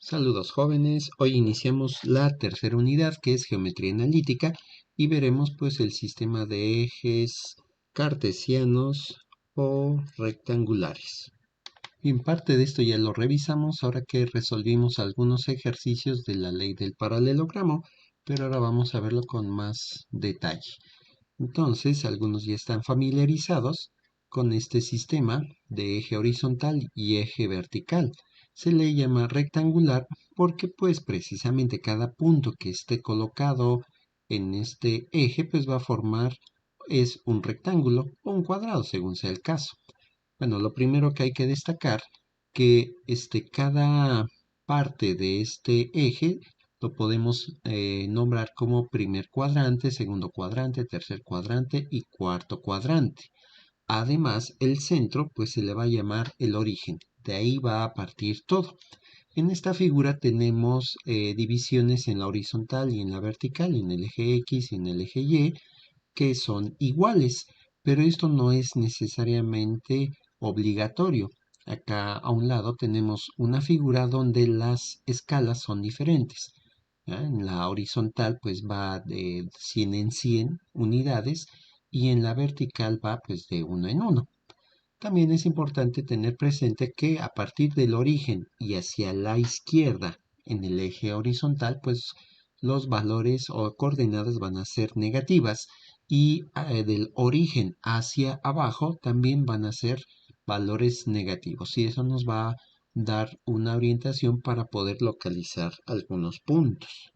Saludos jóvenes, hoy iniciamos la tercera unidad que es geometría analítica y veremos pues el sistema de ejes cartesianos o rectangulares. En parte de esto ya lo revisamos ahora que resolvimos algunos ejercicios de la ley del paralelogramo, pero ahora vamos a verlo con más detalle. Entonces, algunos ya están familiarizados con este sistema de eje horizontal y eje vertical. Se le llama rectangular porque pues precisamente cada punto que esté colocado en este eje pues va a formar es un rectángulo o un cuadrado según sea el caso. Bueno, lo primero que hay que destacar que cada parte de este eje lo podemos nombrar como primer cuadrante, segundo cuadrante, tercer cuadrante y cuarto cuadrante. Además, el centro pues se le va a llamar el origen. De ahí va a partir todo. En esta figura tenemos divisiones en la horizontal y en la vertical, en el eje X y en el eje Y, que son iguales, pero esto no es necesariamente obligatorio. Acá a un lado tenemos una figura donde las escalas son diferentes. En la horizontal pues va de 100 en 100 unidades y en la vertical va pues de uno en uno. También es importante tener presente que a partir del origen y hacia la izquierda en el eje horizontal, pues los valores o coordenadas van a ser negativas y del origen hacia abajo también van a ser valores negativos y eso nos va a dar una orientación para poder localizar algunos puntos.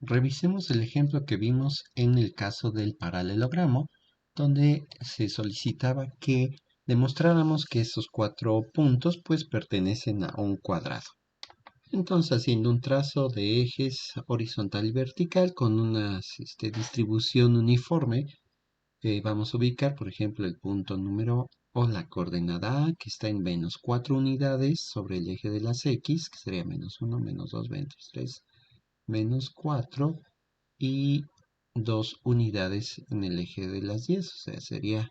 Revisemos el ejemplo que vimos en el caso del paralelogramo, donde se solicitaba que demostráramos que esos cuatro puntos pues pertenecen a un cuadrado. Entonces, haciendo un trazo de ejes horizontal y vertical con una distribución uniforme, vamos a ubicar, por ejemplo, el punto número o la coordenada A, que está en menos 4 unidades sobre el eje de las X, que sería menos 1, menos 2, menos 3, menos 4 y 2 unidades en el eje de las 10, o sea, sería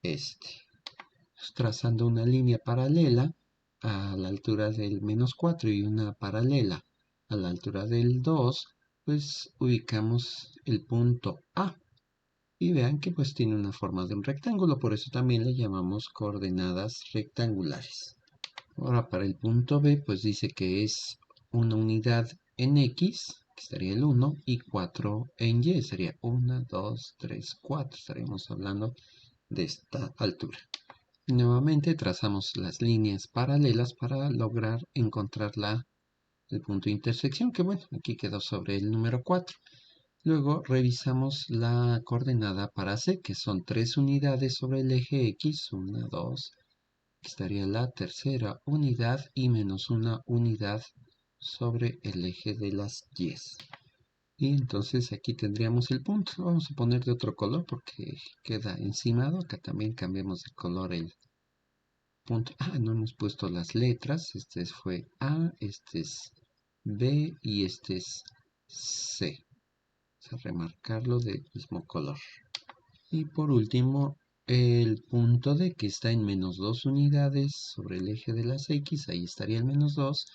este. Trazando una línea paralela a la altura del menos 4 y una paralela a la altura del 2, pues ubicamos el punto A. Y vean que pues tiene una forma de un rectángulo, por eso también le llamamos coordenadas rectangulares. Ahora para el punto B, pues dice que es una unidad en X, que estaría el 1, y 4 en Y, sería 1, 2, 3, 4. Estaríamos hablando de esta altura. Y nuevamente trazamos las líneas paralelas para lograr encontrar el punto de intersección, que bueno, aquí quedó sobre el número 4. Luego revisamos la coordenada para C, que son 3 unidades sobre el eje X, 1, 2, que estaría la tercera unidad y menos una unidad sobre el eje de las Y. Y entonces aquí tendríamos el punto. Lo vamos a poner de otro color porque queda encimado. Acá también cambiamos de color el punto. No hemos puesto las letras. Este fue A, este es B y este es C. Vamos a remarcarlo del mismo color. Y por último, el punto D que está en menos 2 unidades sobre el eje de las X, ahí estaría el menos 2,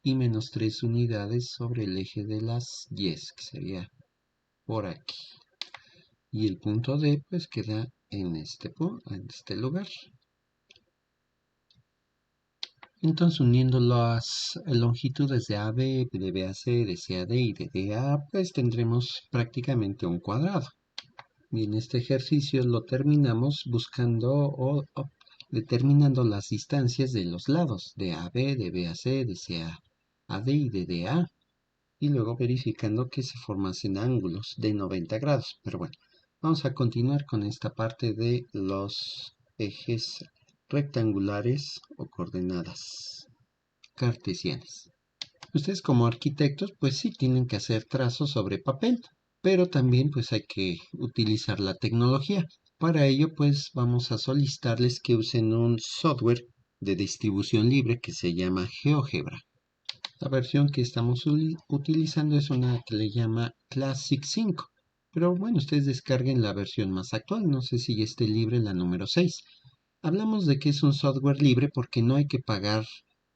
y menos 3 unidades sobre el eje de las Y, que sería por aquí. Y el punto D pues queda en este lugar. Entonces, uniendo las longitudes de AB, de BAC, de CAD y de DA, pues tendremos prácticamente un cuadrado. Y en este ejercicio lo terminamos buscando o determinando las distancias de los lados de AB, de BAC, de CAD y de DA. Y luego verificando que se formasen ángulos de 90 grados. Pero bueno, vamos a continuar con esta parte de los ejes rectangulares o coordenadas cartesianas. Ustedes como arquitectos pues sí tienen que hacer trazos sobre papel, pero también pues hay que utilizar la tecnología. Para ello pues vamos a solicitarles que usen un software de distribución libre que se llama GeoGebra. La versión que estamos utilizando es una que le llama Classic 5. Pero bueno, ustedes descarguen la versión más actual, no sé si ya esté libre la número 6. Hablamos de que es un software libre porque no hay que pagar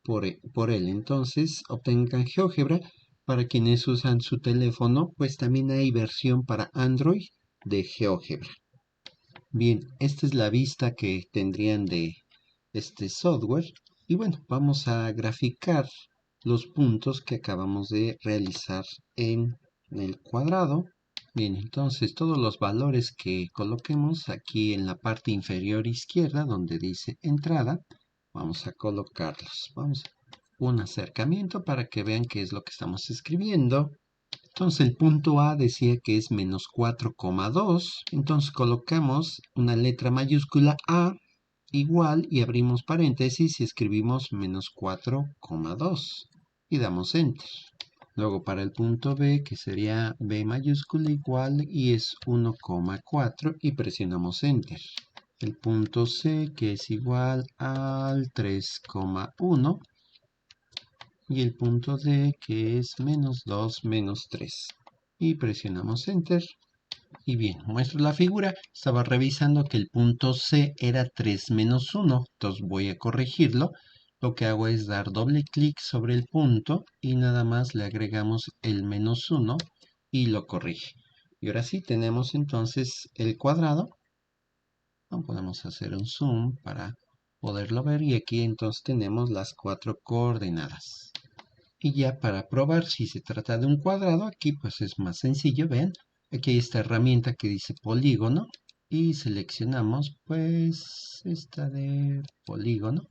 por él. Entonces, obtengan GeoGebra. Para quienes usan su teléfono, pues también hay versión para Android de GeoGebra. Bien, esta es la vista que tendrían de este software. Y bueno, vamos a graficar los puntos que acabamos de realizar en el cuadrado. Bien, entonces todos los valores que coloquemos aquí en la parte inferior izquierda, donde dice entrada, vamos a colocarlos. Vamos a un acercamiento para que vean qué es lo que estamos escribiendo. Entonces el punto A decía que es menos 4,2. Entonces colocamos una letra mayúscula A igual y abrimos paréntesis y escribimos menos 4,2 y damos enter. Luego para el punto B, que sería B mayúscula igual y es 1,4 y presionamos enter. El punto C, que es igual al 3,1 y el punto D, que es menos 2 menos 3 y presionamos enter. Y bien, muestro la figura. Estaba revisando que el punto C era 3 menos 1. Entonces voy a corregirlo. Lo que hago es dar doble clic sobre el punto y nada más le agregamos el menos 1 y lo corrige. Y ahora sí tenemos entonces el cuadrado. Podemos hacer un zoom para poderlo ver. Y aquí entonces tenemos las 4 coordenadas. Y ya para probar si se trata de un cuadrado, aquí pues es más sencillo, ven. Aquí hay esta herramienta que dice polígono y seleccionamos pues esta de polígono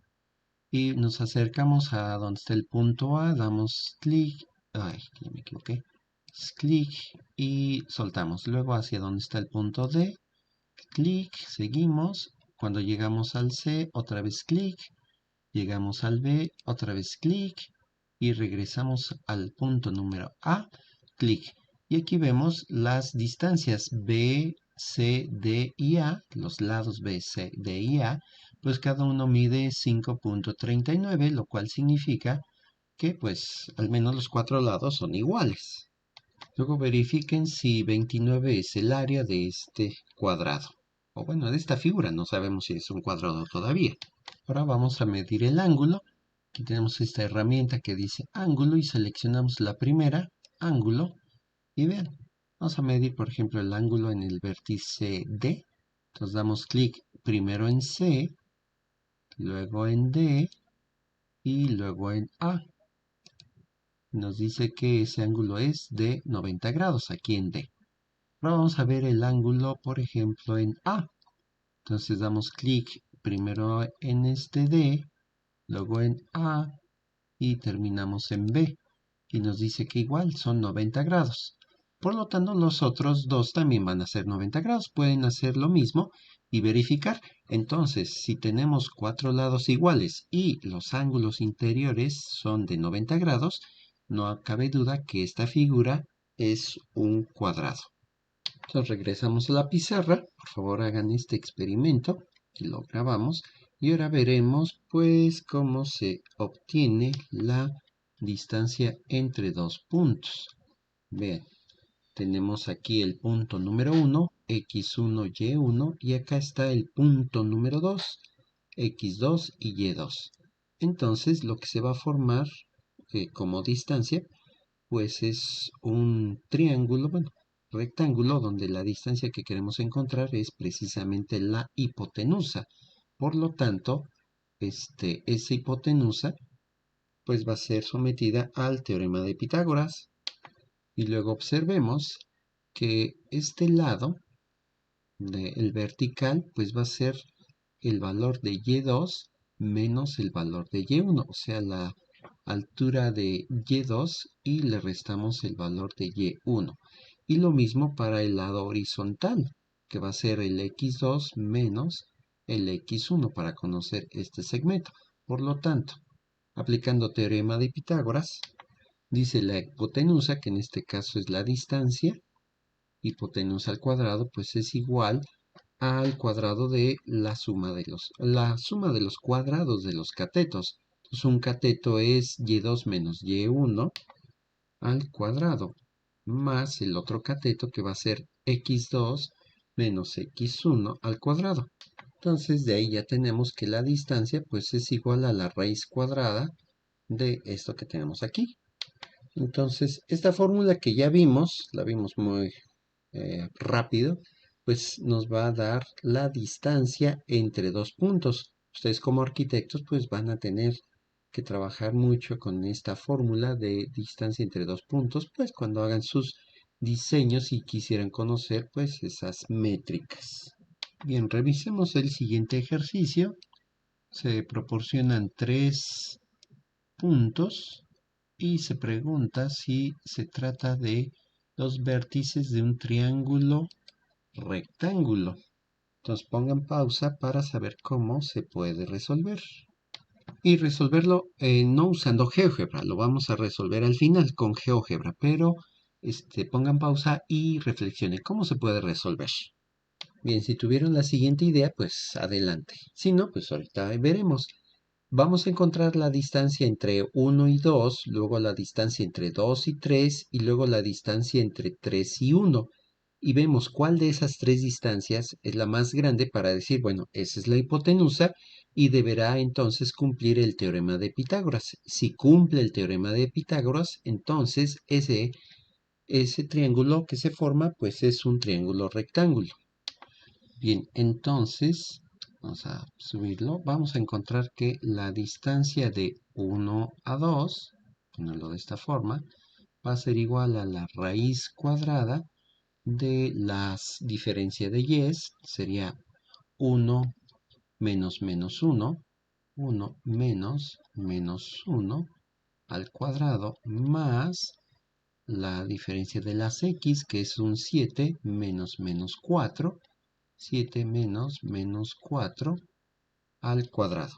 y nos acercamos a donde está el punto A, damos clic, ay, ya me equivoqué, clic y soltamos. Luego hacia donde está el punto D, clic, seguimos. Cuando llegamos al C, otra vez clic, llegamos al B, otra vez clic y regresamos al punto número A, clic. Y aquí vemos las distancias B, C, D y A, los lados B, C, D y A, pues cada uno mide 5,39, lo cual significa que pues al menos los 4 lados son iguales. Luego verifiquen si 29 es el área de este cuadrado. O bueno, de esta figura, no sabemos si es un cuadrado todavía. Ahora vamos a medir el ángulo. Aquí tenemos esta herramienta que dice ángulo y seleccionamos la primera, ángulo. Y vean, vamos a medir por ejemplo el ángulo en el vértice D. Entonces damos clic primero en C, luego en D y luego en A. Nos dice que ese ángulo es de 90 grados aquí en D. Ahora vamos a ver el ángulo, por ejemplo, en A. Entonces damos clic primero en este D, luego en A y terminamos en B. Y nos dice que igual son 90 grados. Por lo tanto, los otros dos también van a ser 90 grados. Pueden hacer lo mismo y verificar. Entonces, si tenemos 4 lados iguales y los ángulos interiores son de 90 grados, no cabe duda que esta figura es un cuadrado. Entonces regresamos a la pizarra. Por favor hagan este experimento y lo grabamos. Y ahora veremos pues cómo se obtiene la distancia entre dos puntos. Vean, tenemos aquí el punto número 1, x1, y1, y acá está el punto número 2, x2 y y2. Entonces lo que se va a formar como distancia pues es un triángulo, bueno, rectángulo donde la distancia que queremos encontrar es precisamente la hipotenusa. Por lo tanto, esa hipotenusa pues va a ser sometida al teorema de Pitágoras. Y luego observemos que este lado del vertical pues va a ser el valor de y2 menos el valor de y1, o sea, la altura de y2 y le restamos el valor de y1. Y lo mismo para el lado horizontal, que va a ser el x2 menos el x1 para conocer este segmento. Por lo tanto, aplicando teorema de Pitágoras, dice la hipotenusa, que en este caso es la distancia, hipotenusa al cuadrado, pues es igual al cuadrado de la suma de los cuadrados de los catetos. Entonces un cateto es y2 menos y1 al cuadrado, más el otro cateto que va a ser x2 menos x1 al cuadrado. Entonces de ahí ya tenemos que la distancia pues es igual a la raíz cuadrada de esto que tenemos aquí. Entonces, esta fórmula que ya vimos, la vimos muy rápido, pues nos va a dar la distancia entre dos puntos. Ustedes como arquitectos pues van a tener que trabajar mucho con esta fórmula de distancia entre dos puntos, pues cuando hagan sus diseños y quisieran conocer pues esas métricas. Bien, revisemos el siguiente ejercicio. Se proporcionan tres puntos y se pregunta si se trata de los vértices de un triángulo rectángulo. Entonces pongan pausa para saber cómo se puede resolver. Y resolverlo no usando GeoGebra, lo vamos a resolver al final con GeoGebra, pero pongan pausa y reflexionen cómo se puede resolver. Bien, si tuvieron la siguiente idea, pues adelante. Si no, pues ahorita veremos. Vamos a encontrar la distancia entre 1 y 2, luego la distancia entre 2 y 3 y luego la distancia entre 3 y 1. Y vemos cuál de esas tres distancias es la más grande para decir, bueno, esa es la hipotenusa y deberá entonces cumplir el teorema de Pitágoras. Si cumple el teorema de Pitágoras, entonces ese triángulo que se forma, pues es un triángulo rectángulo. Bien, entonces, vamos a subirlo. Vamos a encontrar que la distancia de 1 a 2, ponerlo de esta forma, va a ser igual a la raíz cuadrada de las diferencias de y, sería 1 menos menos 1, 1 menos menos 1 al cuadrado, más la diferencia de las x, que es un 7 menos menos 4, 7 menos menos 4 al cuadrado.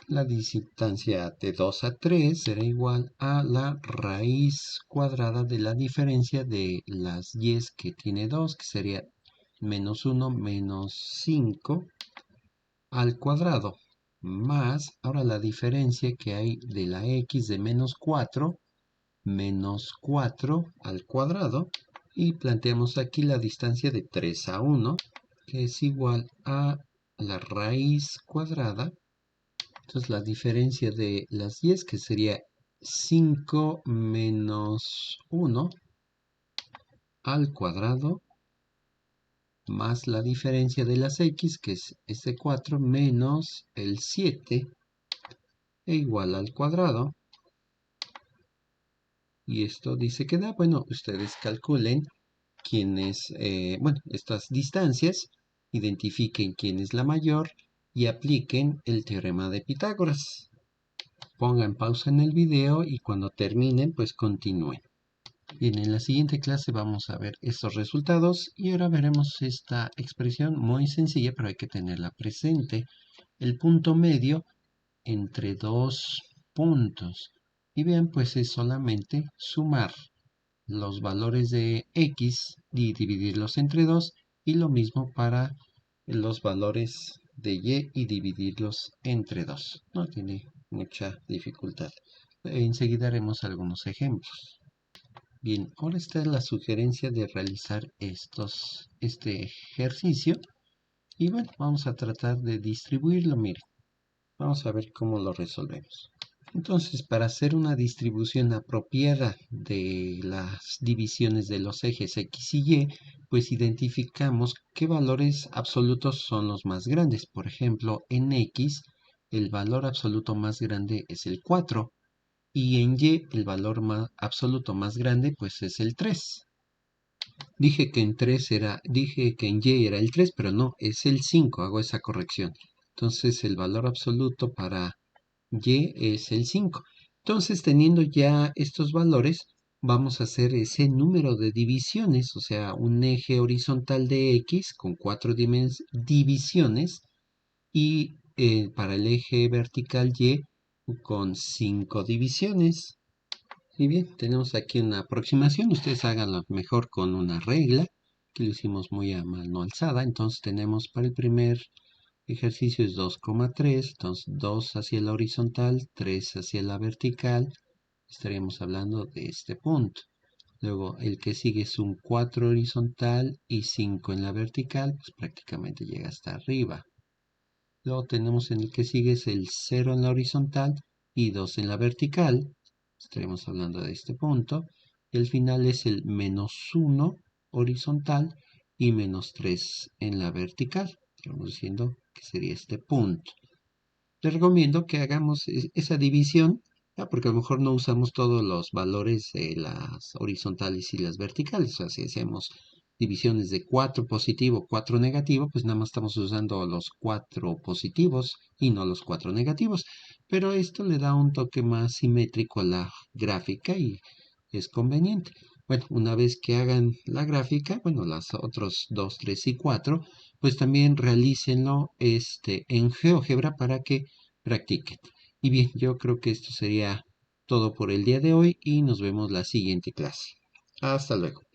La distancia de 2 a 3 será igual a la raíz cuadrada de la diferencia de las y que tiene 2, que sería menos 1 menos 5 al cuadrado, más ahora la diferencia que hay de la x de menos 4 al cuadrado, y planteamos aquí la distancia de 3 a 1, que es igual a la raíz cuadrada. Entonces la diferencia de las 10, que sería 5 menos 1 al cuadrado, más la diferencia de las x, que es este 4 menos el 7, e igual al cuadrado. Y esto dice que da, bueno, ustedes calculen estas distancias, identifiquen quién es la mayor y apliquen el teorema de Pitágoras. Pongan pausa en el video y cuando terminen, pues continúen. Bien, en la siguiente clase vamos a ver estos resultados y ahora veremos esta expresión muy sencilla, pero hay que tenerla presente. El punto medio entre dos puntos. Y bien, pues es solamente sumar los valores de x y dividirlos entre 2 y lo mismo para los valores de y dividirlos entre 2. No tiene mucha dificultad. Enseguida haremos algunos ejemplos. Bien, ahora está la sugerencia de realizar este ejercicio y bueno, vamos a tratar de distribuirlo. Miren, vamos a ver cómo lo resolvemos. Entonces, para hacer una distribución apropiada de las divisiones de los ejes x y y, pues identificamos qué valores absolutos son los más grandes. Por ejemplo, en x, el valor absoluto más grande es el 4, y en y, el valor absoluto más grande, pues es el 3. Dije que en y era el 3, pero no, es el 5, hago esa corrección. Entonces, el valor absoluto para y es el 5. Entonces, teniendo ya estos valores, vamos a hacer ese número de divisiones, o sea, un eje horizontal de x con 4 divisiones y para el eje vertical y con 5 divisiones. Y bien, tenemos aquí una aproximación. Ustedes háganlo mejor con una regla, que lo hicimos muy a mano alzada. Entonces tenemos para el primer ejercicio es 2,3, entonces 2 hacia la horizontal, 3 hacia la vertical, estaríamos hablando de este punto. Luego el que sigue es un 4 horizontal y 5 en la vertical, pues prácticamente llega hasta arriba. Luego tenemos en el que sigue es el 0 en la horizontal y 2 en la vertical, estaremos hablando de este punto, y el final es el -1 horizontal y -3 en la vertical. Estamos diciendo que sería este punto. Les recomiendo que hagamos esa división, porque a lo mejor no usamos todos los valores de las horizontales y las verticales. O sea, si hacemos divisiones de 4 positivo, 4 negativo, pues nada más estamos usando los 4 positivos y no los 4 negativos. Pero esto le da un toque más simétrico a la gráfica y es conveniente. Bueno, una vez que hagan la gráfica, bueno, las otros 2, 3 y 4, pues también realícenlo en GeoGebra para que practiquen. Y bien, yo creo que esto sería todo por el día de hoy y nos vemos la siguiente clase. Hasta luego.